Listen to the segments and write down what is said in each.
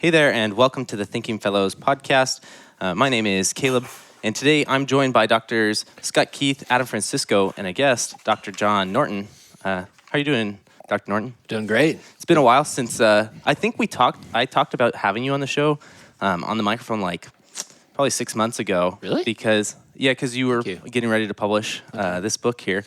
Hey there, and welcome to the Thinking Fellows podcast. My name is Caleb, and today I'm joined by Drs. Scott Keith, Adam Francisco, and a guest, Dr. John Norton. How are you doing, Dr. Norton? Doing great. It's been a while since I think I talked about having you on the show on the microphone like probably 6 months ago. Really? Because you were getting ready to publish this book here.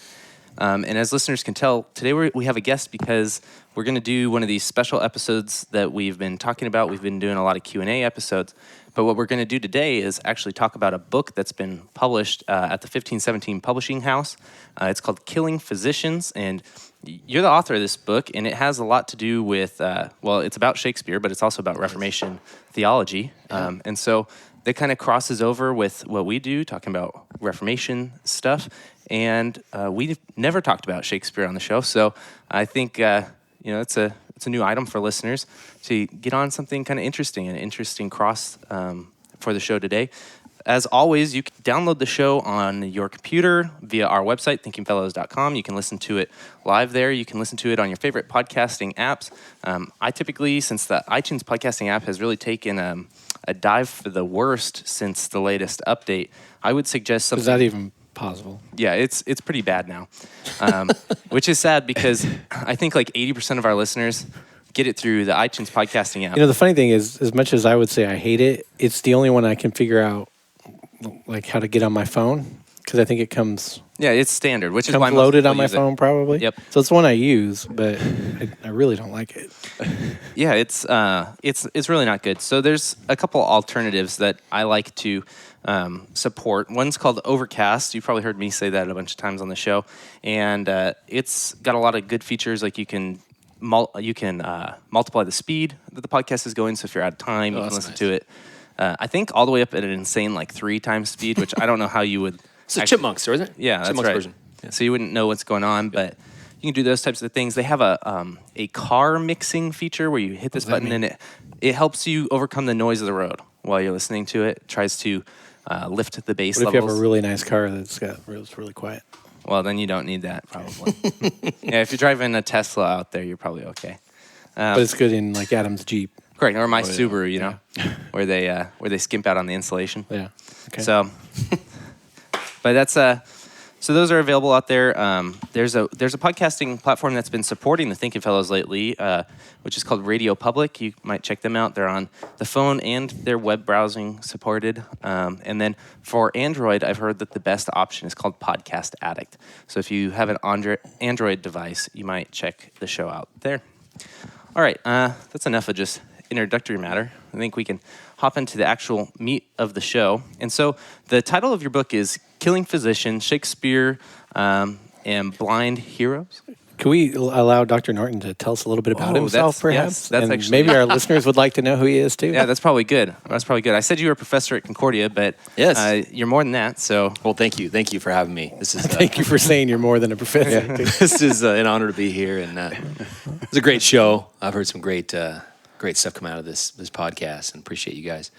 And as listeners can tell, today we have a guest because we're going to do one of these special episodes that we've been talking about. We've been doing a lot of Q&A episodes. But what we're going to do today is actually talk about a book that's been published at the 1517 Publishing House. It's called Killing Physicians, and you're the author of this book, and it has a lot to do with, it's about Shakespeare, but it's also about Reformation theology. And so that kind of crosses over with what we do, talking about Reformation stuff. And we've never talked about Shakespeare on the show, so I think it's a new item for listeners to get on something kind of interesting, an interesting cross for the show today. As always, you can download the show on your computer via our website, thinkingfellows.com. You can listen to it live there. You can listen to it on your favorite podcasting apps. I typically, since the iTunes podcasting app has really taken a dive for the worst since the latest update, I would suggest something. Is that even possible? Yeah, it's pretty bad now, which is sad because I think like 80% of our listeners get it through the iTunes podcasting app. You know, the funny thing is, as much as I would say I hate it, it's the only one I can figure out like how to get on my phone, because I think it comes. Yeah, it's standard, which is why most loaded people on my use it. phone probably. Yep. So it's the one I use, but I really don't like it. Yeah, it's really not good. So there's a couple alternatives that I like to support. One's called Overcast. You've probably heard me say that a bunch of times on the show, and it's got a lot of good features. Like you can multiply the speed that the podcast is going. So if you're out of time, you can listen to it. I think all the way up at an insane like 3 times speed, which I don't know how you would. It's a Chipmunks, isn't it? Yeah, that's Chipmunks right. version. Yeah. So you wouldn't know what's going on, but you can do those types of things. They have a car mixing feature where you hit this button and it helps you overcome the noise of the road while you're listening to it. It tries to lift the bass levels. What if you have a really nice car that's really quiet? Well, then you don't need that probably. Yeah, if you're driving a Tesla out there, you're probably okay. But it's good in like Adam's Jeep. Correct, or my Subaru, where they skimp out on the insulation. Yeah. Okay. So, but that's so those are available out there. There's a podcasting platform that's been supporting the Thinking Fellows lately, which is called Radio Public. You might check them out. They're on the phone and their web browsing supported. And then for Android, I've heard that the best option is called Podcast Addict. So if you have an Android device, you might check the show out there. All right, that's enough of just introductory matter. I think we can hop into the actual meat of the show. And so the title of your book is Killing Physicians, Shakespeare and Blind Heroes. Can we allow Dr. Norton to tell us a little bit about himself, perhaps? Yes, that's and actually... maybe our listeners would like to know who he is, too. Yeah, that's probably good. I said you were a professor at Concordia, but yes. You're more than that. So, well, thank you. Thank you for having me. This is Thank you for saying you're more than a professor. Yeah. This is an honor to be here, and it's a great show. I've heard some great stuff come out of this podcast, and appreciate you guys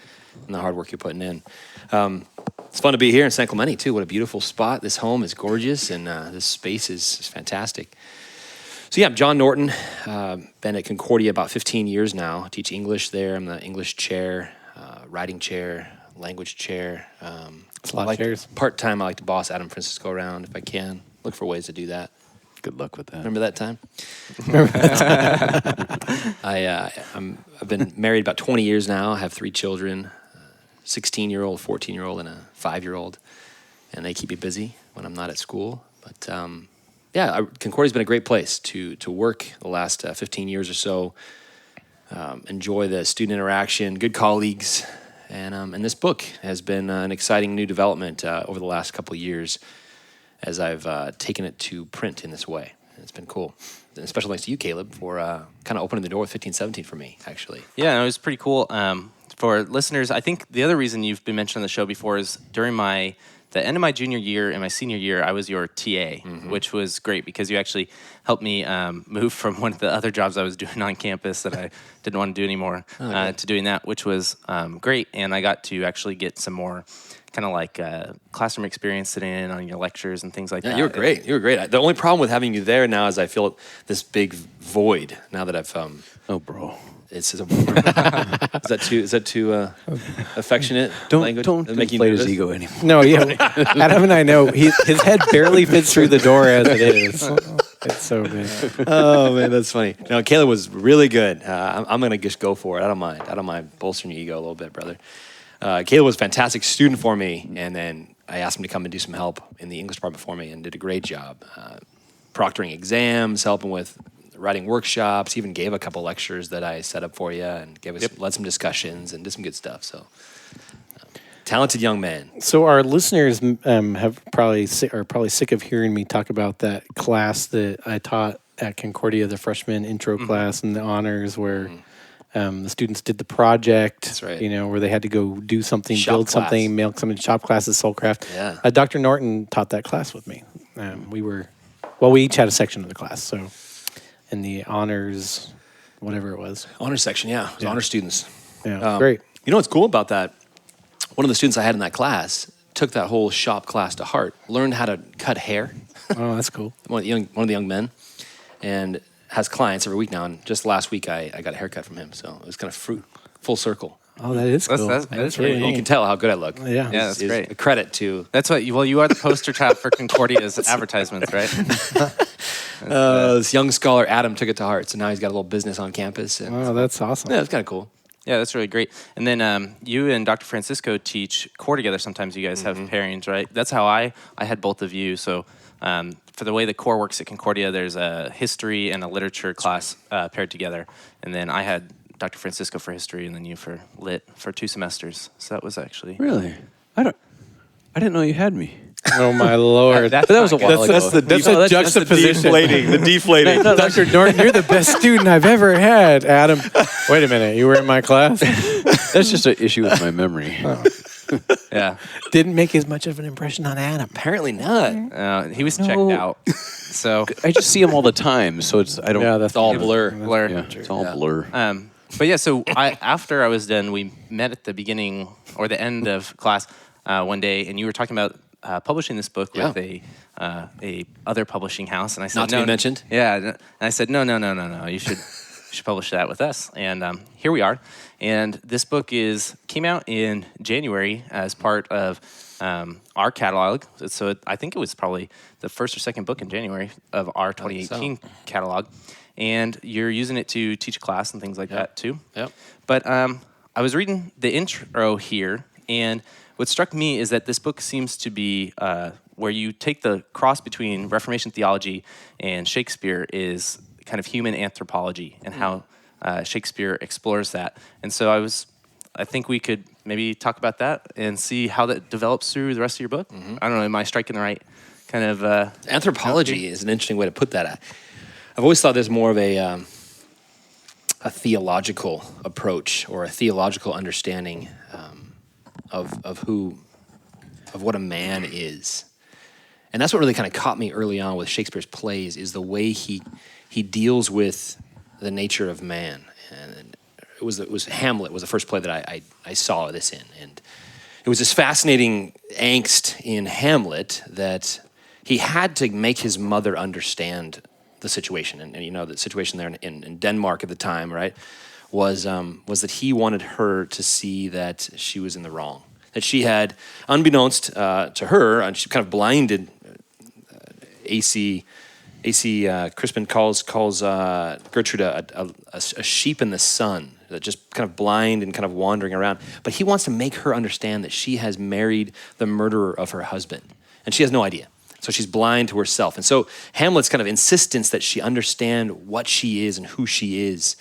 and the hard work you're putting in. It's fun to be here in San Clemente, too. What a beautiful spot. This home is gorgeous, and this space is fantastic. So, yeah, I'm John Norton. Been at Concordia about 15 years now. I teach English there. I'm the English chair, writing chair, language chair. It's a lot of chairs. Part-time, I like to boss Adam Francisco around if I can. Look for ways to do that. Good luck with that. Remember that time? I've been married about 20 years now. I have 3 children, 16-year-old, 14-year-old, and a 5-year-old. And they keep me busy when I'm not at school. But, Concordia's been a great place to work the last 15 years or so. Enjoy the student interaction, good colleagues. And this book has been an exciting new development over the last couple of years as I've taken it to print in this way. And it's been cool. And special thanks to you, Caleb, for kind of opening the door with 1517 for me, actually. Yeah, it was pretty cool. For listeners, I think the other reason you've been mentioned on the show before is during the end of my junior year and my senior year, I was your TA, which was great because you actually helped me move from one of the other jobs I was doing on campus that I didn't want to do anymore to doing that, which was great. And I got to actually get some more kind of like classroom experience sitting in on your lectures and things like that. You were great. You were great. The only problem with having you there now is I feel this big void now that I've... oh, bro. It's Is that too affectionate language? Don't inflate his ego anymore. No, yeah. Adam and I know his head barely fits through the door as it is. It's so good. Oh man, that's funny. No, Caleb was really good. I'm gonna just go for it. I don't mind bolstering your ego a little bit, brother. Caleb was a fantastic student for me, and then I asked him to come and do some help in the English department for me, and did a great job. Proctoring exams, helping with writing workshops, even gave a couple lectures that I set up for you, and led some discussions and did some good stuff. So, talented young man. So our listeners have probably sick of hearing me talk about that class that I taught at Concordia, the freshman intro class and the honors, where the students did the project. That's right. Where they had to go do something, build something, make something. Shop classes, soul craft. Yeah. Dr. Norton taught that class with me. We each had a section of the class. So, in the honors, whatever it was. Honors section, yeah. It was honor students. Yeah, great. You know what's cool about that? One of the students I had in that class took that whole shop class to heart, learned how to cut hair. Oh, that's cool. One of the young men, and has clients every week now. And just last week, I got a haircut from him, so it was kind of full circle. Oh, that is cool. That's really You can tell how good I look. Yeah, that's great. A credit to. That's what. You are the poster child for Concordia's advertisements, right? This young scholar Adam took it to heart, so now he's got a little business on campus. Oh, that's awesome. Yeah, it's kind of cool. Yeah, that's really great. And then you and Dr. Francisco teach core together. Sometimes you guys have pairings, right? That's how I had both of you. So for the way the core works at Concordia, there's a history and a literature class paired together. And then I had Dr. Francisco for history, and then you for lit for 2 semesters. So that was actually Really? I didn't know you had me. Oh my Lord! That was a while ago. That's a juxtaposition. The deflating. Dr. Norton, you're the best student I've ever had. Adam, wait a minute, you were in my class? That's just an issue with my memory. Yeah. Didn't make as much of an impression on Adam. Apparently not. He was checked out. So I just see him all the time, so I don't. Yeah, that's all blur. Yeah, it's all blur. But yeah, so after I was done, we met at the beginning or the end of class one day, and you were talking about publishing this book with a other publishing house, and I said, not to be mentioned. Yeah, and I said, no, you should publish that with us, and here we are. And this book came out in January as part of our catalog. So I think it was probably the first or second book in January of our 2018 catalog. And you're using it to teach a class and things like that too. Yep. But I was reading the intro here, and what struck me is that this book seems to be where you take the cross between Reformation theology and Shakespeare is kind of human anthropology and how Shakespeare explores that. And so I think we could maybe talk about that and see how that develops through the rest of your book. I don't know, am I striking the right kind of... Anthropology is an interesting way to put that. I've always thought there's more of a theological approach or a theological understanding of what a man is. And that's what really kind of caught me early on with Shakespeare's plays is the way he deals with the nature of man. And it was Hamlet was the first play that I saw this in. And it was this fascinating angst in Hamlet that he had to make his mother understand the situation. And the situation there in Denmark at the time, right, was that he wanted her to see that she was in the wrong. That she had, unbeknownst to her, and she kind of blinded A.C. Crispin calls Gertrude a sheep in the sun, that just kind of blind and kind of wandering around. But he wants to make her understand that she has married the murderer of her husband, and she has no idea. So she's blind to herself. And so Hamlet's kind of insistence that she understand what she is and who she is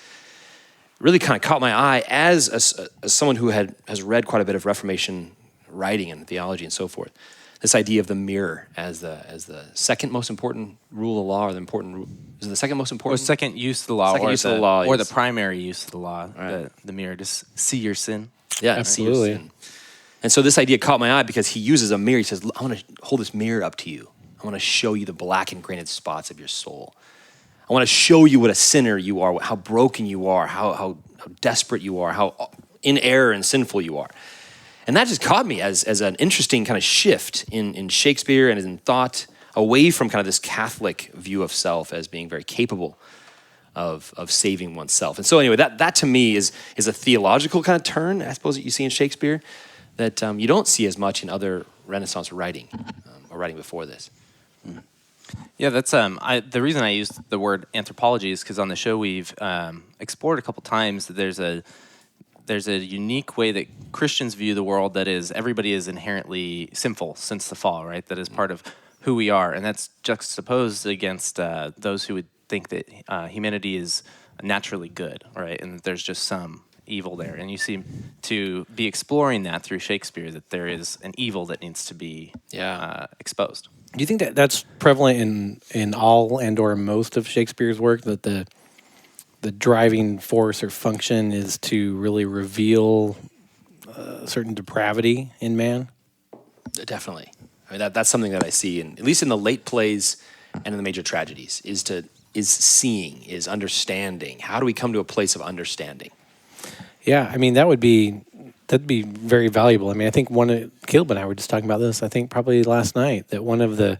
really kind of caught my eye as someone who has read quite a bit of Reformation writing and theology and so forth. This idea of the mirror as the second most important rule of law, or the important rule. Is it the second most important? Or second use of the law, or the primary use of the law, right. the mirror. Just see your sin. Yeah, absolutely. See your sin. And so this idea caught my eye because he uses a mirror. He says, I want to hold this mirror up to you. I want to show you the black and granite spots of your soul. I want to show you what a sinner you are, how broken you are, how desperate you are, how in error and sinful you are. And that just caught me as an interesting kind of shift in Shakespeare and in thought away from kind of this Catholic view of self as being very capable of saving oneself. And so anyway, that to me is a theological kind of turn, I suppose, that you see in Shakespeare that you don't see as much in other Renaissance writing or writing before this. Yeah, that's the reason I used the word anthropology is because on the show we've explored a couple times that there's a unique way that Christians view the world that is everybody is inherently sinful since the fall, right? That is part of who we are, and that's juxtaposed against those who would think that humanity is naturally good, right? And that there's just some evil there. And you seem to be exploring that through Shakespeare, that there is an evil that needs to be exposed. Do you think that that's prevalent in all and or most of Shakespeare's work, that the driving force or function is to really reveal certain depravity in man? Definitely. I mean, that's something that I see, at least in the late plays and in the major tragedies, is seeing, is understanding. How do we come to a place of understanding? Yeah, I mean, that'd be very valuable. I mean, I think Caleb and I were just talking about this, I think probably last night, that one of the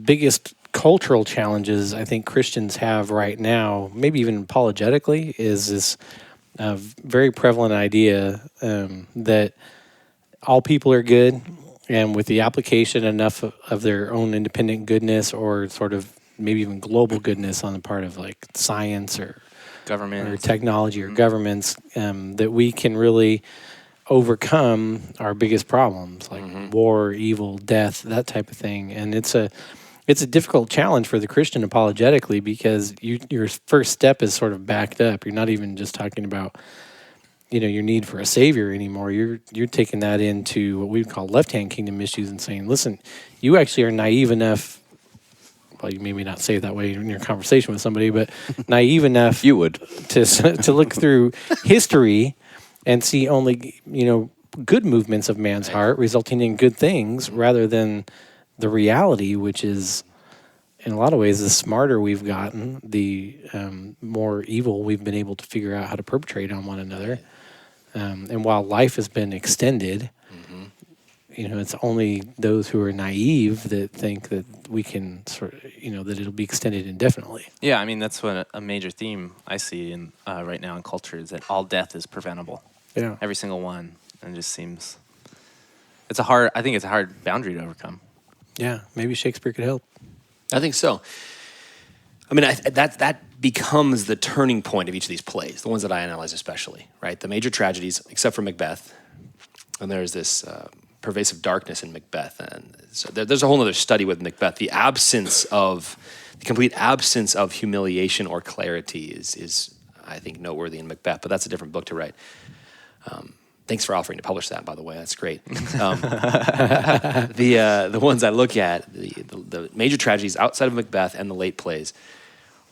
biggest cultural challenges I think Christians have right now, maybe even apologetically, is this very prevalent idea that all people are good, and with the application enough of their own independent goodness or sort of maybe even global goodness on the part of like science or government or technology or governments, that we can really overcome our biggest problems like war, evil, death, that type of thing. And it's a difficult challenge for the Christian apologetically, because your first step is sort of backed up. You're not even just talking about your need for a savior anymore. You're taking that into what we call left-hand kingdom issues and saying, listen, you actually are naive enough. Well, you maybe not say it that way in your conversation with somebody, but naive enough You would. to look through history and see only good movements of man's heart resulting in good things, rather than the reality, which is in a lot of ways the smarter we've gotten, the more evil we've been able to figure out how to perpetrate on one another. And while life has been extended, it's only those who are naive that think that we can that it'll be extended indefinitely. Yeah, I mean, that's what a major theme I see in right now in culture is that all death is preventable. Yeah. Every single one. And it just seems I think it's a hard boundary to overcome. Yeah, maybe Shakespeare could help. I think so. I mean, that becomes the turning point of each of these plays, the ones that I analyze especially, right? The major tragedies, except for Macbeth, and there's this pervasive darkness in Macbeth. And so there's a whole other study with Macbeth. The complete absence of humiliation or clarity is I think, noteworthy in Macbeth, but that's a different book to write. Thanks for offering to publish that, by the way. That's great. The ones I look at, the major tragedies outside of Macbeth and the late plays,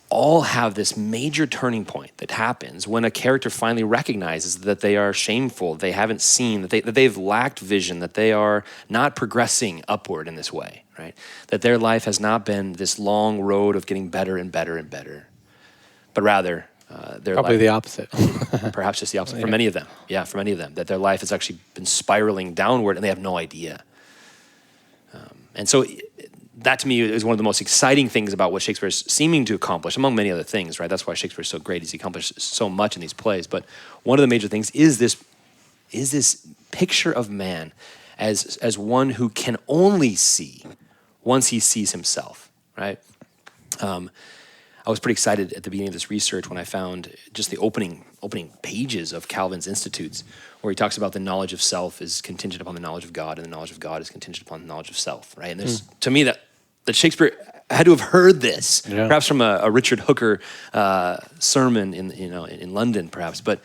all have this major turning point that happens when a character finally recognizes that they are shameful, they haven't seen, that they've lacked vision, that they are not progressing upward in this way, right? That their life has not been this long road of getting better and better and better, but rather their probably life, the opposite. perhaps just the opposite for many of them. Yeah, for many of them, that their life has actually been spiraling downward and they have no idea. And so that to me is one of the most exciting things about what Shakespeare is seeming to accomplish, among many other things, right? That's why Shakespeare is so great, is he accomplishes so much in these plays. But one of the major things is this picture of man as one who can only see once he sees himself, right? I was pretty excited at the beginning of this research when I found just the opening pages of Calvin's Institutes, where he talks about the knowledge of self is contingent upon the knowledge of God, and the knowledge of God is contingent upon the knowledge of self, right? And there's, to me, that Shakespeare had to have heard this, perhaps from a Richard Hooker sermon in London, perhaps. But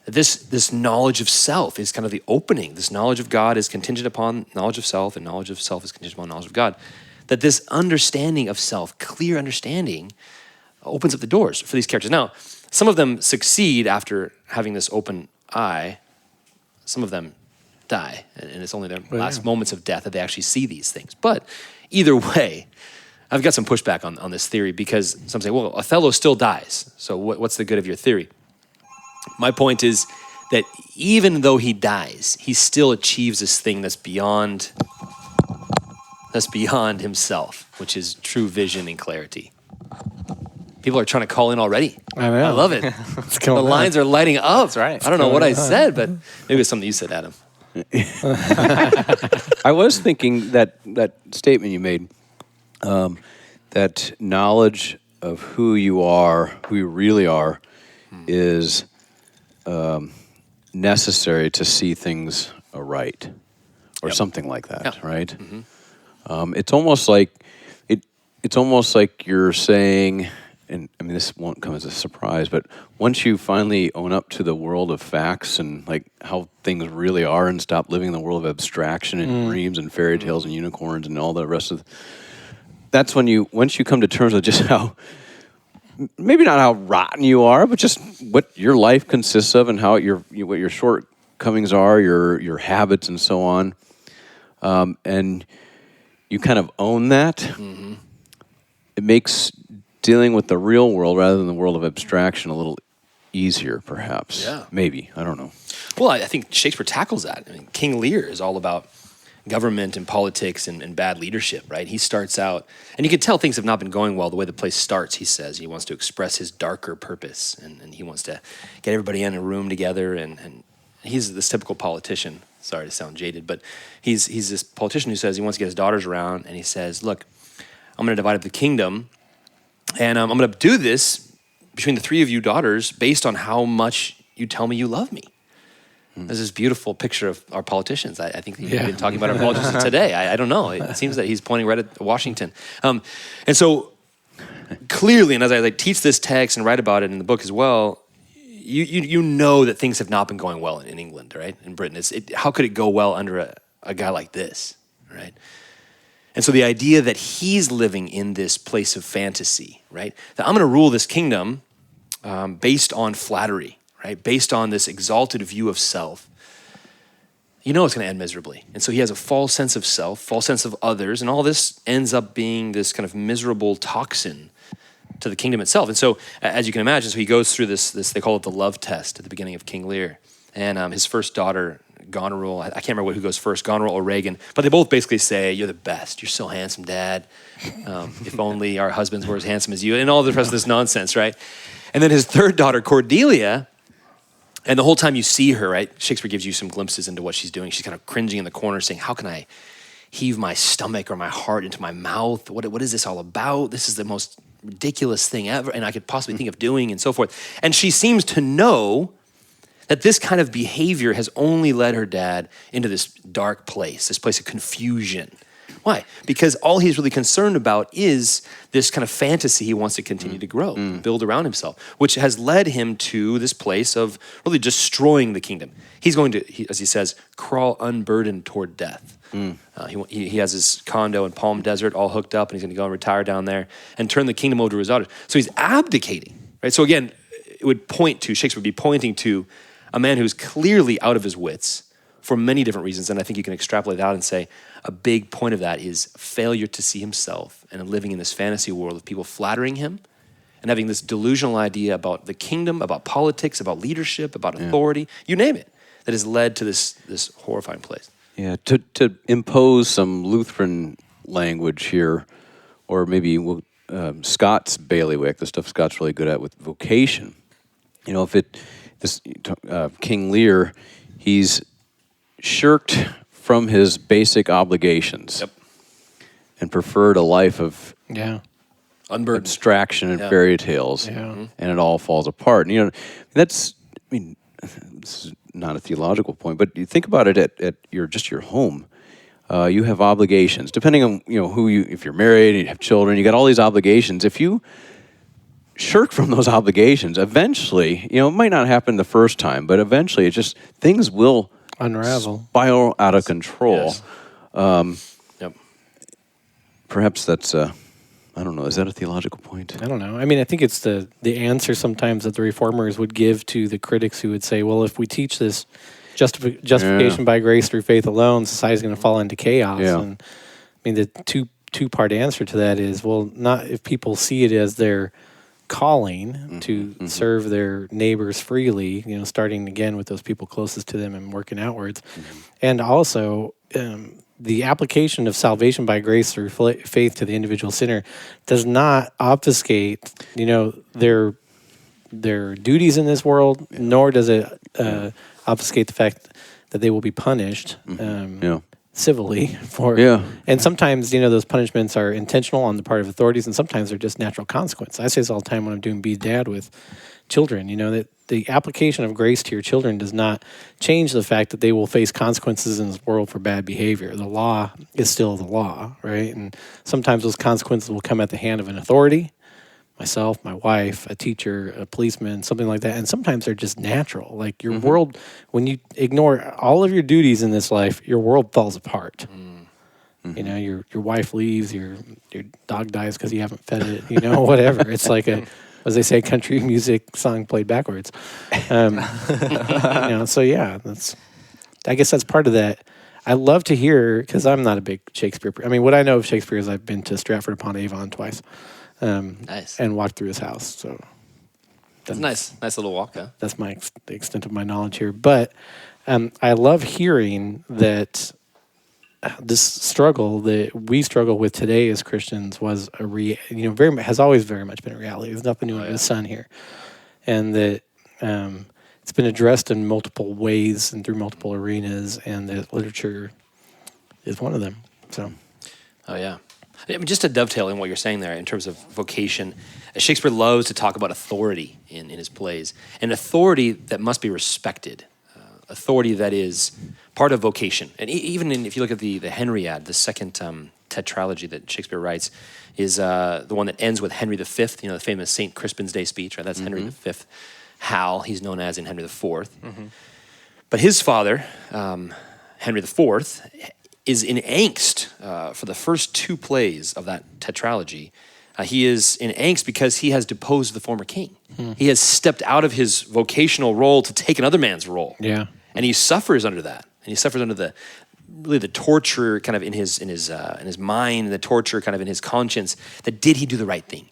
this knowledge of self is kind of the opening. This knowledge of God is contingent upon knowledge of self, and knowledge of self is contingent upon knowledge of God. That this understanding of self, clear understanding, opens up the doors for these characters. Now, some of them succeed after having this open eye. Some of them die, and it's only their last moments of death that they actually see these things. But either way, I've got some pushback on this theory, because some say, well, Othello still dies, so what's the good of your theory? My point is that even though he dies, he still achieves this thing that's beyond himself, which is true vision and clarity. People are trying to call in already. I know. I love it. The lines are lighting up. That's right. I don't know what I said, but maybe it's something you said, Adam. I was thinking that statement you made, that knowledge of who you really are, is necessary to see things aright, or something like that, right? Mm-hmm. It's almost like you're saying, and I mean this won't come as a surprise, but once you finally own up to the world of facts and like how things really are, and stop living in the world of abstraction and dreams and fairy tales and unicorns and all the rest of, that's when once you come to terms with just how, maybe not how rotten you are, but just what your life consists of and how what your shortcomings are, your habits and so on, and you kind of own that. Mm-hmm. It makes dealing with the real world rather than the world of abstraction a little easier, perhaps. Yeah. Maybe. I don't know. Well, I think Shakespeare tackles that. I mean, King Lear is all about government and politics and bad leadership, right? He starts out, and you can tell things have not been going well the way the play starts. He says he wants to express his darker purpose, and he wants to get everybody in a room together, and he's this typical politician. Sorry to sound jaded, but he's this politician who says he wants to get his daughters around, and he says, look, I'm going to divide up the kingdom, and I'm going to do this between the three of you daughters based on how much you tell me you love me. There's this beautiful picture of our politicians. I think we've been talking about our politicians today. I don't know. It seems that he's pointing right at Washington. And so clearly, and as I teach this text and write about it in the book as well, you know that things have not been going well in England, right? In Britain. How could it go well under a guy like this, right? And so the idea that he's living in this place of fantasy, right? That I'm going to rule this kingdom based on flattery, right? Based on this exalted view of self. You know it's going to end miserably. And so he has a false sense of self, false sense of others, and all this ends up being this kind of miserable toxin to the kingdom itself. And so, as you can imagine, so he goes through this they call it the love test at the beginning of King Lear. And his first daughter, Goneril, I can't remember who goes first, Goneril or Regan, but they both basically say, you're the best, you're so handsome, Dad. If only our husbands were as handsome as you, and all the rest of this nonsense, right? And then his third daughter, Cordelia, and the whole time you see her, right, Shakespeare gives you some glimpses into what she's doing. She's kind of cringing in the corner saying, how can I heave my stomach or my heart into my mouth? What is this all about? This is the most ridiculous thing ever, and I could possibly think of doing, and so forth. And she seems to know that this kind of behavior has only led her dad into this dark place, this place of confusion. Why? Because all he's really concerned about is this kind of fantasy he wants to continue to grow, build around himself, which has led him to this place of really destroying the kingdom. He's going to, as he says, crawl unburdened toward death. He has his condo in Palm Desert all hooked up, and he's going to go and retire down there and turn the kingdom over to his daughters. So he's abdicating, right? So again, it would point to, Shakespeare would be pointing to a man who's clearly out of his wits for many different reasons. And I think you can extrapolate out and say a big point of that is failure to see himself and living in this fantasy world of people flattering him and having this delusional idea about the kingdom, about politics, about leadership, about authority, you name it, that has led to this horrifying place. Yeah, to impose some Lutheran language here, or maybe Scott's bailiwick, the stuff Scott's really good at with vocation. You know, King Lear, he's shirked from his basic obligations and preferred a life of abstraction and fairy tales, and it all falls apart. And, you know, this is not a theological point, but you think about it at your home. You have obligations, depending on if you're married and you have children, you got all these obligations. If you shirk from those obligations, eventually, it might not happen the first time, but eventually things will unravel, spiral out of control. Yes. Perhaps that's I don't know. Is that a theological point? I don't know. I mean, I think it's the answer sometimes that the reformers would give to the critics who would say, well, if we teach this justification by grace through faith alone, society's going to fall into chaos. Yeah. And I mean, the two-part answer to that is, well, not if people see it as their calling to serve their neighbors freely, starting again with those people closest to them and working outwards. And also, the application of salvation by grace through faith to the individual sinner does not obfuscate, their duties in this world, nor does it obfuscate the fact that they will be punished civilly for. And sometimes, those punishments are intentional on the part of authorities, and sometimes they're just natural consequences. I say this all the time when I'm doing Be Dad with children, that the application of grace to your children does not change the fact that they will face consequences in this world for bad behavior. The law is still the law, right? And sometimes those consequences will come at the hand of an authority, myself, my wife, a teacher, a policeman, something like that. And sometimes they're just natural. Like your world, when you ignore all of your duties in this life, your world falls apart. Your wife leaves, your dog dies because you haven't fed it, whatever. It's like as they say, country music song played backwards. So yeah, I guess that's part of that. I love to hear, because I'm not a big Shakespeare. What I know of Shakespeare is I've been to Stratford upon Avon twice. Nice. And walked through his house. So that's nice little walk, huh? That's the extent of my knowledge here. But I love hearing that this struggle that we struggle with today as Christians was has always very much been a reality. There's nothing new under the sun here, and that it's been addressed in multiple ways and through multiple arenas, and that literature is one of them. So, just to dovetail in what you're saying there in terms of vocation, Shakespeare loves to talk about authority in his plays, and authority that must be respected, authority that is part of vocation. And even if you look at the Henriad, the second tetralogy that Shakespeare writes, is the one that ends with Henry V, the famous St. Crispin's Day speech, right? That's Henry V. Hal, he's known as in Henry IV. But his father, Henry IV, is in angst for the first two plays of that tetralogy. He is in angst because he has deposed the former king. He has stepped out of his vocational role to take another man's role. Yeah. And he suffers under that. And he suffers under the torture kind of in his mind, the torture kind of in his conscience, that did he do the right thing?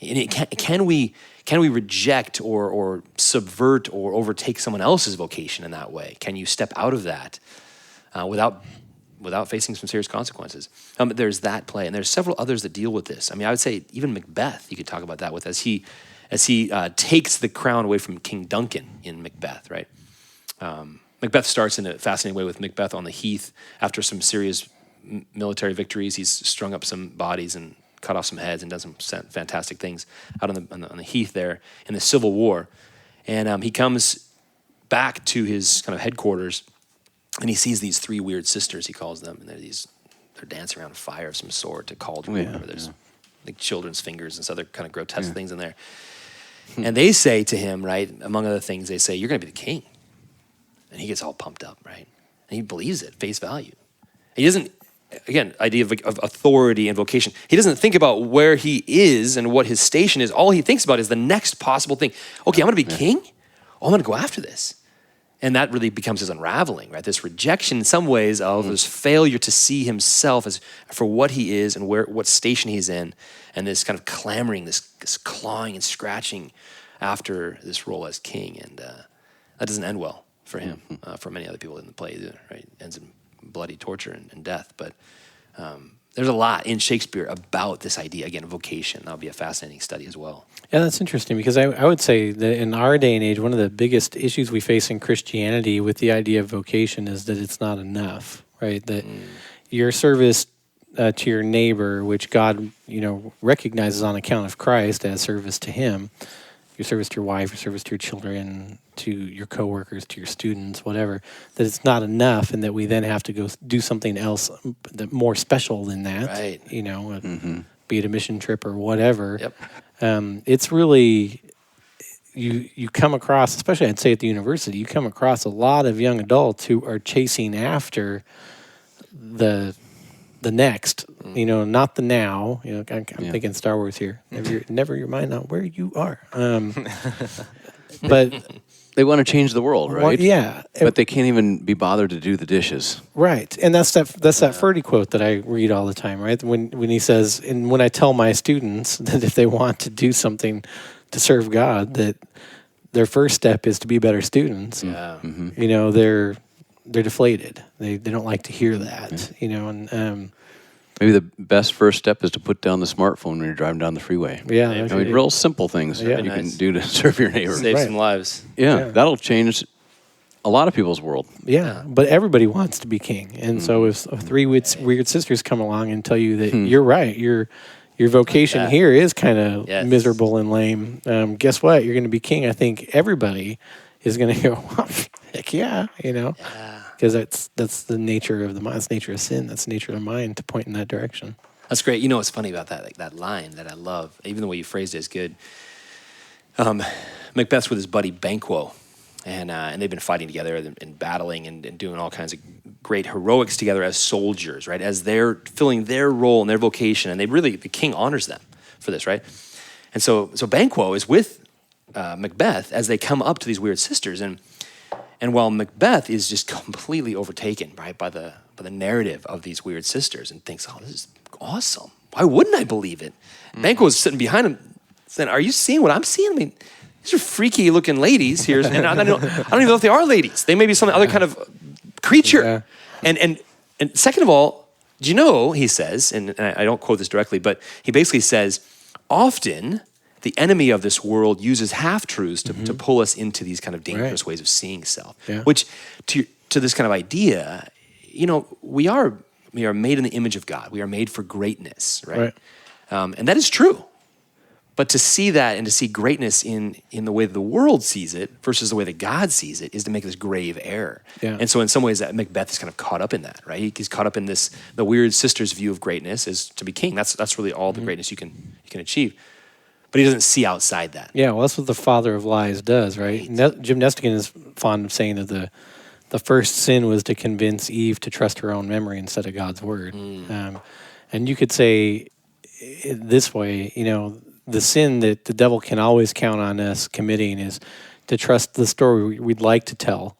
And can we reject or subvert or overtake someone else's vocation in that way? Can you step out of that without facing some serious consequences? There's that play, and there's several others that deal with this. I would say even Macbeth, you could talk about that with, as he takes the crown away from King Duncan in Macbeth, right? Macbeth starts in a fascinating way with Macbeth on the heath after some serious military victories. He's strung up some bodies and cut off some heads and done some fantastic things out on the heath there in the Civil War. And he comes back to his kind of headquarters, and he sees these three weird sisters, he calls them, and they're dancing around a fire of some sort to cauldron. There's like children's fingers and some other kind of grotesque things in there. And they say to him, right, among other things, they say, "You're going to be the king." And he gets all pumped up, right? And he believes it, face value. He doesn't, again, idea of authority and vocation. He doesn't think about where he is and what his station is. All he thinks about is the next possible thing. Okay, I'm going to be king? Oh, I'm going to go after this. And that really becomes his unraveling, right? This rejection in some ways of this failure to see himself as for what he is and what station he's in, and this kind of clamoring, this clawing and scratching after this role as king. And that doesn't end well for him, for many other people in the play either, right? It ends in bloody torture and death. But there's a lot in Shakespeare about this idea, again, of vocation. That'll be a fascinating study as well. Yeah, that's interesting, because I would say that in our day and age, one of the biggest issues we face in Christianity with the idea of vocation is that it's not enough, right? That your service to your neighbor, which God, recognizes on account of Christ as service to him, your service to your wife, your service to your children, to your coworkers, to your students, whatever, that it's not enough, and that we then have to go do something else more special than that, right? Be it a mission trip or whatever. Yep. It's really, you come across, especially I'd say at the university, you come across a lot of young adults who are chasing after the next, not the now. I'm thinking Star Wars here. Never your mind on where you are. But They want to change the world, right? Well, yeah. But they can't even be bothered to do the dishes. Right. And that's that Ferdy quote that I read all the time, right? When he says, and when I tell my students that if they want to do something to serve God, that their first step is to be better students. Yeah. You know, they're deflated. They don't like to hear that, you know, and Maybe the best first step is to put down the smartphone when you're driving down the freeway. yeah, I mean, real simple things that you can do to serve your neighbor. Save Right. some lives. Yeah, that'll change a lot of people's world. yeah, but everybody wants to be king. And so if three weird sisters come along and tell you that you're right, your vocation here is kind of miserable and lame, guess what? You're going to be king. I think everybody is going to go, heck yeah, you know. Because that's the nature of the mind. That's the nature of sin. That's the nature of the mind to point in that direction. That's great. You know what's funny about that? Like that line that I love, even the way you phrased it is good. Macbeth's with his buddy Banquo, and they've been fighting together and battling and doing all kinds of great heroics together as soldiers, right? As they're filling their role and their vocation, and the king honors them for this, right? And so Banquo is with Macbeth as they come up to these weird sisters, and while Macbeth is just completely overtaken, right, by the narrative of these weird sisters and thinks, oh, this is awesome. Why wouldn't I believe it? Banquo is sitting behind him saying, are you seeing what I'm seeing? I mean, these are freaky looking ladies here. And I don't even know if they are ladies. They may be some other kind of creature. Yeah. And second of all, do you know, he says, and I don't quote this directly, but he basically says, often the enemy of this world uses half-truths to pull us into these kind of dangerous ways of seeing self, which to this kind of idea, you know, we are made in the image of God. We are made for greatness, right? And that is true. But to see that and to see greatness in the way that the world sees it versus the way that God sees it is to make this grave error. Yeah. And so in some ways that Macbeth is kind of caught up in that, right? He's caught up in this, the weird sister's view of greatness is to be king. That's really all the greatness you can achieve. But he doesn't see outside that. Yeah, well, that's what the father of lies does, right? Jim Nestigan is fond of saying that the first sin was to convince Eve to trust her own memory instead of God's word. And you could say it this way, you know, the sin that the devil can always count on us committing is to trust the story we'd like to tell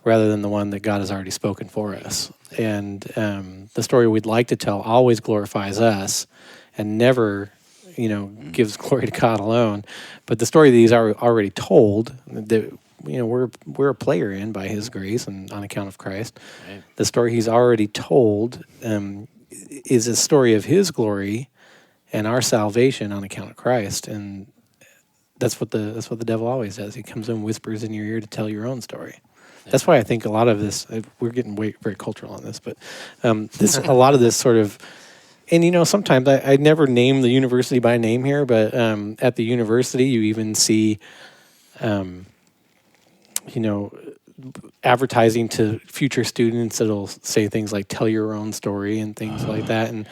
rather than the one that God has already spoken for us. And the story we'd like to tell always glorifies us and never, you know, gives glory to God alone. But the story that he's already told, that, you know, we're a player in by his grace and on account of Christ. Right. The story he's already told is a story of his glory and our salvation on account of Christ. And that's what the devil always does. He comes and whispers in your ear to tell your own story. Yeah. That's why I think a lot of this, we're getting very cultural on this, but a lot of this sort of, and, you know, sometimes I never name the university by name here, but at the university you even see, you know, advertising to future students that'll say things like "tell your own story" and things like that, and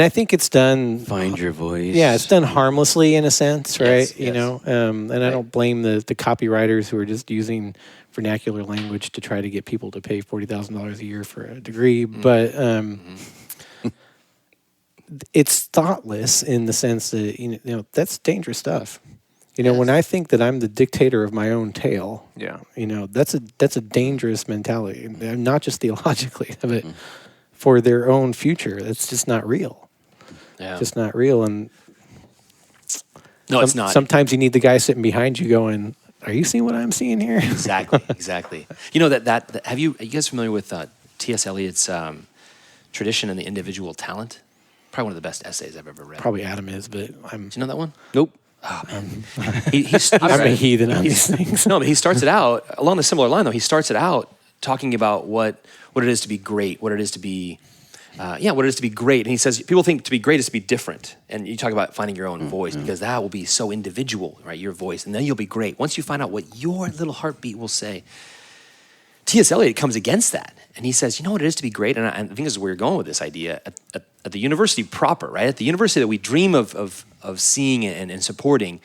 I think it's done. Find your voice. Yeah, it's done harmlessly in a sense, right? Yes. You know, and I don't blame the copywriters who are just using vernacular language to try to get people to pay $40,000 a year for a degree, but. It's thoughtless in the sense that, you know, that's dangerous stuff. You know, when I think that I'm the dictator of my own tale, you know, that's a dangerous mentality, not just theologically, but for their own future. That's just not real. Yeah. Just not real. And no, it's not. Sometimes you need the guy sitting behind you going, are you seeing what I'm seeing here? Exactly. You know, that are you guys familiar with T.S. Eliot's Tradition and the Individual Talent? Probably one of the best essays I've ever read. Probably Adam is, but Do you know that one? Nope. Oh, man. I'm a heathen on these things. No, but he starts it out, along a similar line, though. He starts it out talking about what it is to be great, what it is to be, what it is to be great. And he says, people think to be great is to be different. And you talk about finding your own voice, because that will be so individual, right, your voice. And then you'll be great. Once you find out what your little heartbeat will say. T.S. Eliot comes against that. And he says, you know what it is to be great? And I think this is where you're going with this idea. At the university proper, right? At the university that we dream of seeing and supporting,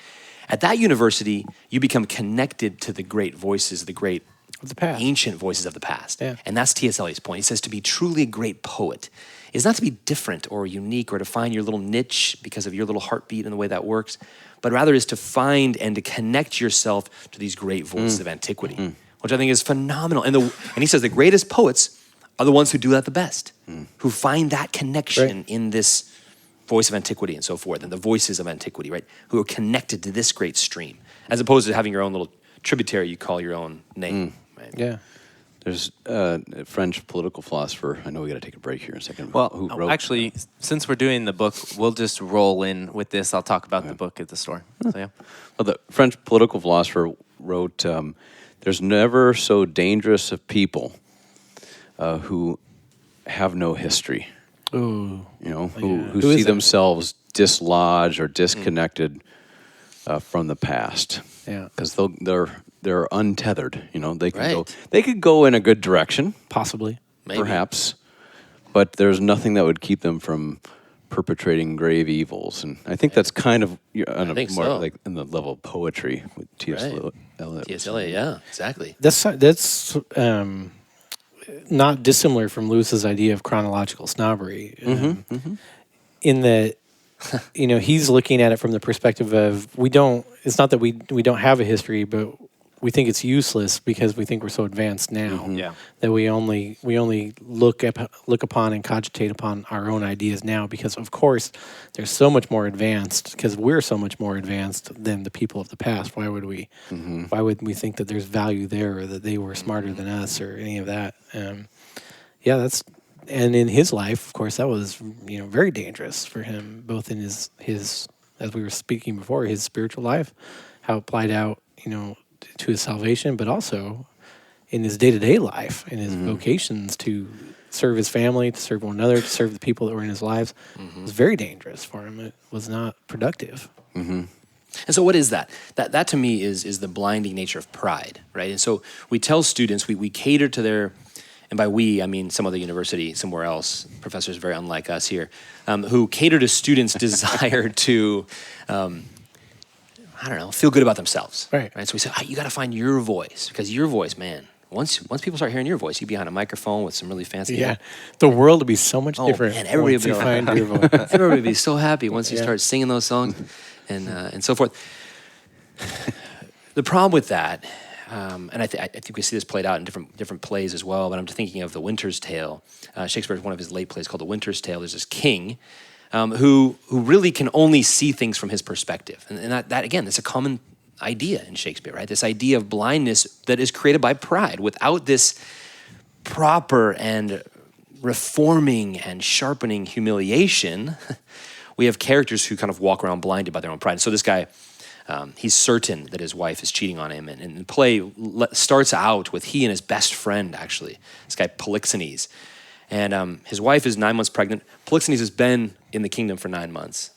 at that university, you become connected to the great voices, the great Of the past. Ancient voices of the past. Yeah. And that's T.S. Eliot's point. He says to be truly a great poet is not to be different or unique or to find your little niche because of your little heartbeat and the way that works, but rather is to find and to connect yourself to these great voices of antiquity, which I think is phenomenal. And he says the greatest poets are the ones who do that the best, who find that connection in this voice of antiquity and so forth, and the voices of antiquity, right? Who are connected to this great stream, as opposed to having your own little tributary you call your own name. Right? Yeah. There's a French political philosopher. I know we got to take a break here in a second. Well, who wrote, actually, since we're doing the book, we'll just roll in with this. I'll talk about the book at the store. So, yeah. Well, the French political philosopher wrote, "There's never so dangerous a people who have no history. Ooh. You know, who see themselves dislodged or disconnected from the past. Yeah. Because they're untethered. You know, they can Right. they could go in a good direction, Possibly. Maybe. perhaps, but there's nothing that would keep them from perpetrating grave evils. And I think that's kind of on a think more so. like in the level of poetry with T.S. Right. Eliot. T.S. Eliot, yeah, exactly. That's not dissimilar from Lewis's idea of chronological snobbery. In that, you know, he's looking at it from the perspective of it's not that we don't have a history, but we think it's useless because we think we're so advanced now Yeah. that we only look upon and cogitate upon our own ideas now, because of course there's so much more advanced, because we're so much more advanced than the people of the past. Why would we think that there's value there, or that they were smarter than us, or any of that? And in his life, of course, that was, you know, very dangerous for him, both in his as we were speaking before, his spiritual life, how it played out, you know, to his salvation, but also in his day-to-day life, in his vocations to serve his family, to serve one another, to serve the people that were in his lives. It was very dangerous for him. It was not productive. And so what is that? That to me is the blinding nature of pride, right? And so we tell students, we cater to their, and by we, I mean some other university somewhere else, professors very unlike us here, who cater to students' desire to, feel good about themselves. Right. So we say, you got to find your voice, because your voice, man, once people start hearing your voice, you be behind a microphone with some really fancy Yeah, the world would be so much different. Man, everybody once would you be find your voice. everybody would be so happy once you start singing those songs and so forth. The problem with that, and I think we see this played out in different plays as well, but I'm thinking of The Winter's Tale. Shakespeare's one of his late plays called The Winter's Tale. There's this king who really can only see things from his perspective. And that again, that's a common idea in Shakespeare, right? This idea of blindness that is created by pride. Without this proper and reforming and sharpening humiliation, we have characters who kind of walk around blinded by their own pride. So this guy, he's certain that his wife is cheating on him. And the play starts out with he and his best friend, actually, this guy Polixenes. And his wife is 9 months pregnant. Polixenes has been in the kingdom for 9 months.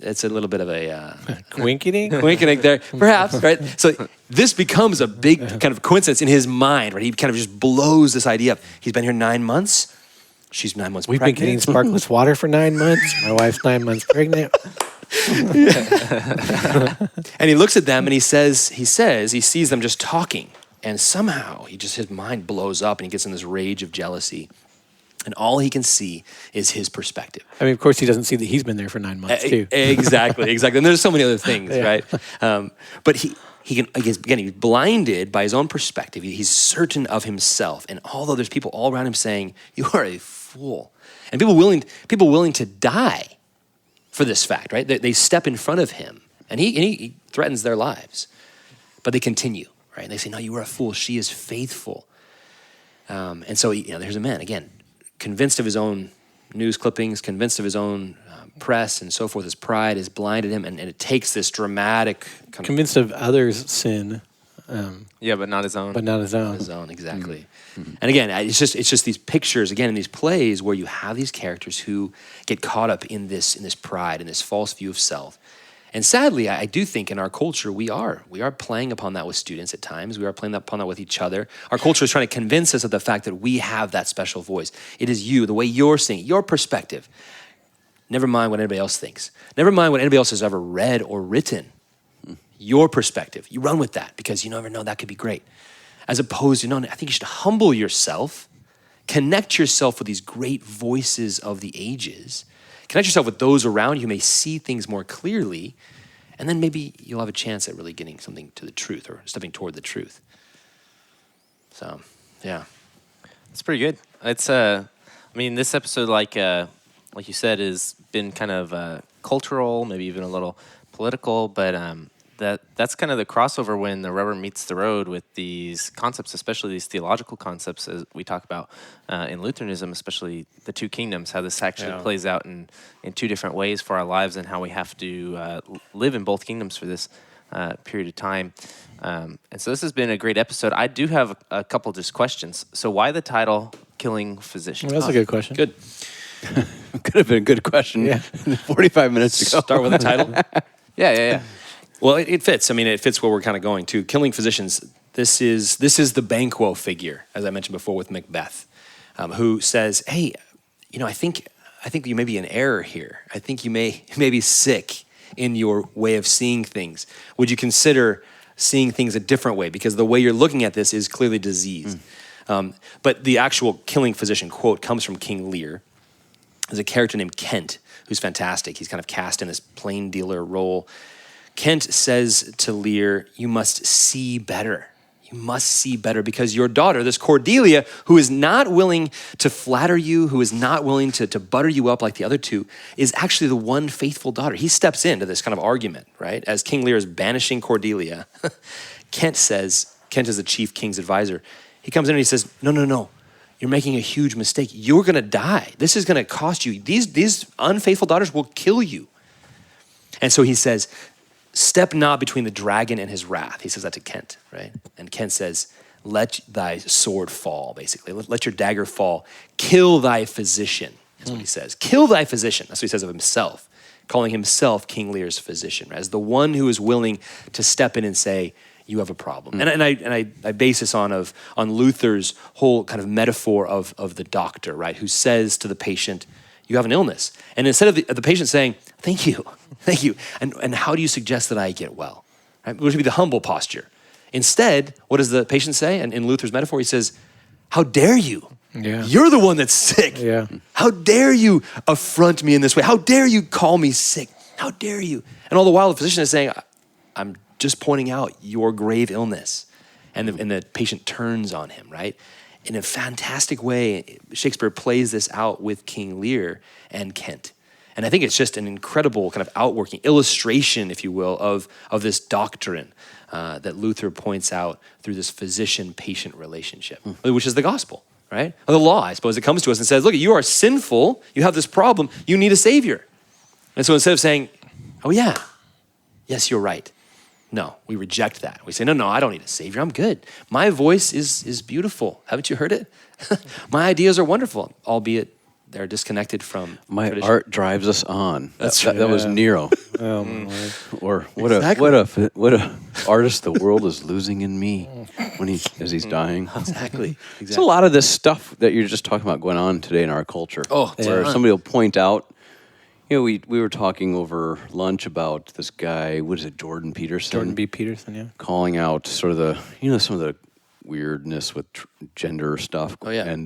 It's a little bit of a Quinking? there, perhaps, right? So this becomes a big kind of coincidence in his mind, right? He kind of just blows this idea up. He's been here 9 months. She's 9 months We've pregnant. been getting sparkless water for 9 months. My wife's 9 months pregnant. And he looks at them and he sees them just talking. And somehow his mind blows up and he gets in this rage of jealousy. And all he can see is his perspective. I mean, of course, he doesn't see that he's been there for 9 months, too. Exactly. And there's so many other things, right? But he's blinded by his own perspective. He's certain of himself. And although there's people all around him saying, you are a fool. And people willing to die for this fact, right? They step in front of him. And he threatens their lives. But they continue, right? And they say, no, you are a fool. She is faithful. And so there's a man, again, convinced of his own news clippings, convinced of his own press and so forth. His pride has blinded him, and it takes this dramatic... Convinced of others' sin. But not his own. But not his own. His own, exactly. Mm-hmm. And again, it's just these pictures, again, in these plays where you have these characters who get caught up in this pride, in this false view of self. And sadly, I do think in our culture, we are playing upon that with students at times. We are playing upon that with each other. Our culture is trying to convince us of the fact that we have that special voice. It is you, the way you're seeing, your perspective. Never mind what anybody else thinks. Never mind what anybody else has ever read or written. Your perspective. You run with that because you never know, that could be great. as opposed to, no, I think you should humble yourself, connect yourself with these great voices of the ages, connect yourself with those around you who may see things more clearly, and then maybe you'll have a chance at really getting something to the truth or stepping toward the truth. So, yeah. It's pretty good. It's I mean, this episode, like you said, has been kind of cultural, maybe even a little political, but that's kind of the crossover when the rubber meets the road with these concepts, especially these theological concepts, as we talk about in Lutheranism, especially the two kingdoms, how this actually plays out in two different ways for our lives and how we have to live in both kingdoms for this period of time. And so this has been a great episode. I do have a couple just questions. So why the title, Killing Physician? Well, that's a good question. Good. Could have been a good question. Yeah. 45 minutes ago. Start with the title. Yeah. Well, it fits. I mean, it fits where we're kind of going to. Killing physicians. This is the Banquo figure, as I mentioned before with Macbeth, who says, "Hey, I think you may be in error here. I think you may be sick in your way of seeing things. Would you consider seeing things a different way? Because the way you're looking at this is clearly diseased." But the actual killing physician quote comes from King Lear. There's a character named Kent who's fantastic. He's kind of cast in this plain dealer role. Kent says to Lear, "You must see better. You must see better because your daughter, this Cordelia, who is not willing to flatter you, who is not willing to butter you up like the other two, is actually the one faithful daughter." He steps into this kind of argument, right? As King Lear is banishing Cordelia, Kent is the chief king's advisor. He comes in and he says, No. You're making a huge mistake. You're going to die. This is going to cost you. These unfaithful daughters will kill you. And so he says, "Step not between the dragon and his wrath." He says that to Kent, right? And Kent says, "Let thy sword fall," basically. Let your dagger fall. "Kill thy physician," is what he says. Kill thy physician. That's what he says of himself, calling himself King Lear's physician, right? As the one who is willing to step in and say, "You have a problem." And I base this on Luther's whole kind of metaphor of the doctor, right? Who says to the patient, "You have an illness." And instead of the patient saying, "Thank you, and how do you suggest that I get well?" Right? Which would be the humble posture. Instead, what does the patient say? And in Luther's metaphor, he says, "How dare you? Yeah. You're the one that's sick. Yeah. How dare you affront me in this way? How dare you call me sick? How dare you?" And all the while, the physician is saying, "I'm just pointing out your grave illness." And the patient turns on him, right? In a fantastic way, Shakespeare plays this out with King Lear and Kent. And I think it's just an incredible kind of outworking illustration, if you will, of this doctrine that Luther points out through this physician-patient relationship, which is the gospel, right? Or the law, I suppose. It comes to us and says, look, you are sinful, you have this problem, you need a savior. And so instead of saying, "Oh yeah, yes, you're right," no, we reject that. We say, no, I don't need a savior. I'm good. My voice is beautiful. Haven't you heard it? My ideas are wonderful, albeit they're disconnected from My tradition. art drives us on. That's That was Nero. Oh, my Lord. Or what a artist the world is losing in me as he's dying. Exactly. There's a lot of this stuff that you're just talking about going on today in our culture. Oh, where yeah. somebody will point out. We were talking over lunch about this guy. What is it, Jordan Peterson? Jordan B. Peterson, yeah. Calling out sort of the some of the weirdness with gender stuff. Oh yeah.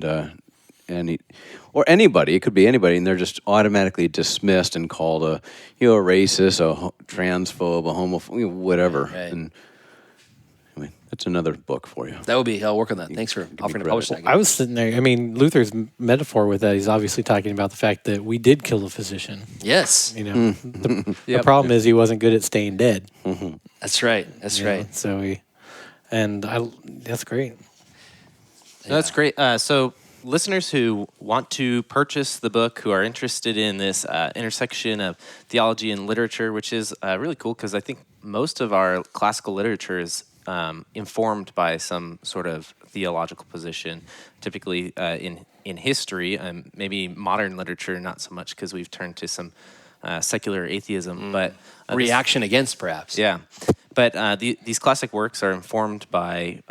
Or anybody, it could be anybody, and they're just automatically dismissed and called a racist, a transphobe, a homophobe, whatever. Right. And I mean, that's another book for you. That would be, I'll work on that. Thanks for offering to publish that. I was sitting there. I mean, Luther's metaphor with that, he's obviously talking about the fact that we did kill a physician. Yes. The problem is he wasn't good at staying dead. That's right. That's right. So that's great. No, that's great. So listeners who want to purchase the book, who are interested in this intersection of theology and literature, which is really cool because I think most of our classical literature is informed by some sort of theological position, typically in history, maybe modern literature, not so much because we've turned to some secular atheism. But Reaction against, perhaps. Yeah. But these classic works are informed by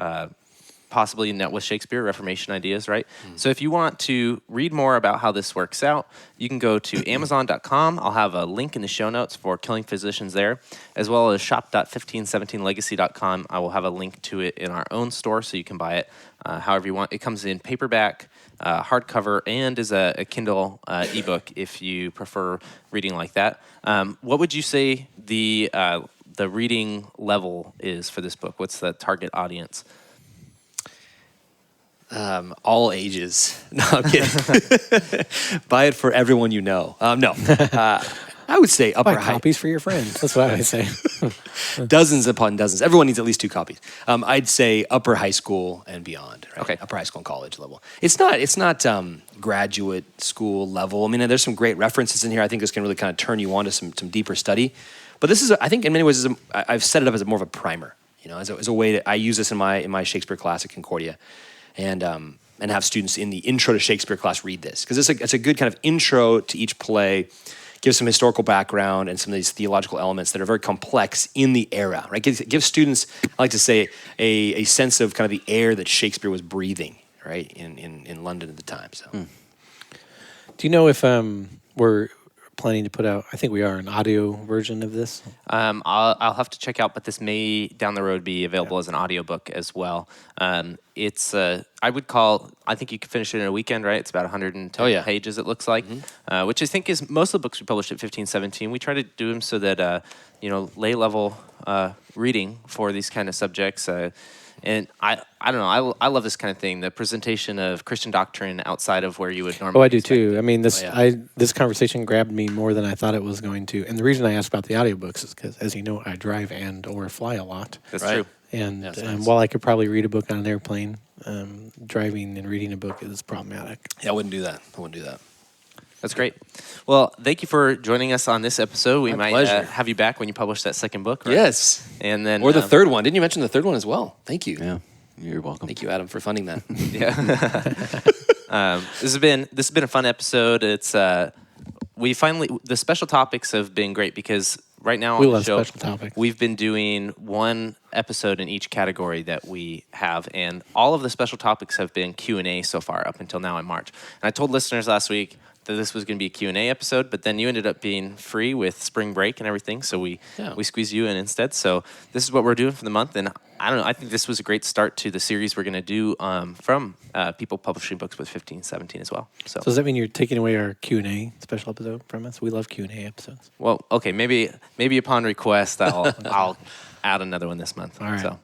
possibly net with Shakespeare, Reformation ideas, right? So if you want to read more about how this works out, you can go to Amazon.com. I'll have a link in the show notes for Killing Physicians there, as well as shop.1517legacy.com. I will have a link to it in our own store, so you can buy it however you want. It comes in paperback, hardcover, and is a Kindle ebook if you prefer reading like that. What would you say the reading level is for this book? What's the target audience? All ages. No, I'm kidding. Buy it for everyone you know. No. I would say upper Buy high. copies for your friends. That's what I would say. Dozens upon dozens. Everyone needs at least 2 copies. I'd say upper high school and beyond. Right? Okay. Upper high school and college level. It's not graduate school level. I mean, there's some great references in here. I think this can really kind of turn you on to some deeper study. But this is, I think, in many ways, I've set it up as more of a primer. As a way to, I use this in my Shakespeare class at Concordia, and have students in the intro to Shakespeare class read this, because it's a good kind of intro to each play. Gives some historical background and some of these theological elements that are very complex in the era, right? Gives students, I like to say, a sense of kind of the air that Shakespeare was breathing, right, in London at the time. So, Do you know if we're planning to put out, I think we are, an audio version of this? I'll have to check out, but this may down the road be available as an audiobook as well. It's I think you can finish it in a weekend, right? It's about 110 pages, it looks like, which I think is most of the books we published at 1517. We try to do them so that lay level reading for these kind of subjects. And I don't know. I love this kind of thing. The presentation of Christian doctrine outside of where you would normally. Oh, I do too. I mean, this conversation grabbed me more than I thought it was going to. And the reason I asked about the audiobooks is because, as you know, I drive or fly a lot. That's true. And nice. while I could probably read a book on an airplane, driving and reading a book is problematic. Yeah, I wouldn't do that. That's great. Well, thank you for joining us on this episode. We might pleasure. have you back when you publish that second book, right? Yes. And then Or the third one. Didn't you mention the third one as well? Thank you. Yeah, you're welcome. Thank you, Adam, for funding that. Yeah. This has been a fun episode. It's the special topics have been great because right now We on the love show special topics. we've been doing one episode in each category that we have, and all of the special topics have been Q&A so far up until now in March. And I told listeners last week that this was going to be a Q&A episode, but then you ended up being free with spring break and everything, so we squeezed you in instead. So this is what we're doing for the month, and I don't know, I think this was a great start to the series we're going to do from people publishing books with 1517 as well. So does that mean you're taking away our Q&A special episode from us? We love Q&A episodes. well, okay, maybe upon request I'll add another one this month. All right. So, all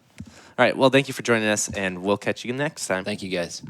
right, well, thank you for joining us, and we'll catch you next time. Thank you, guys.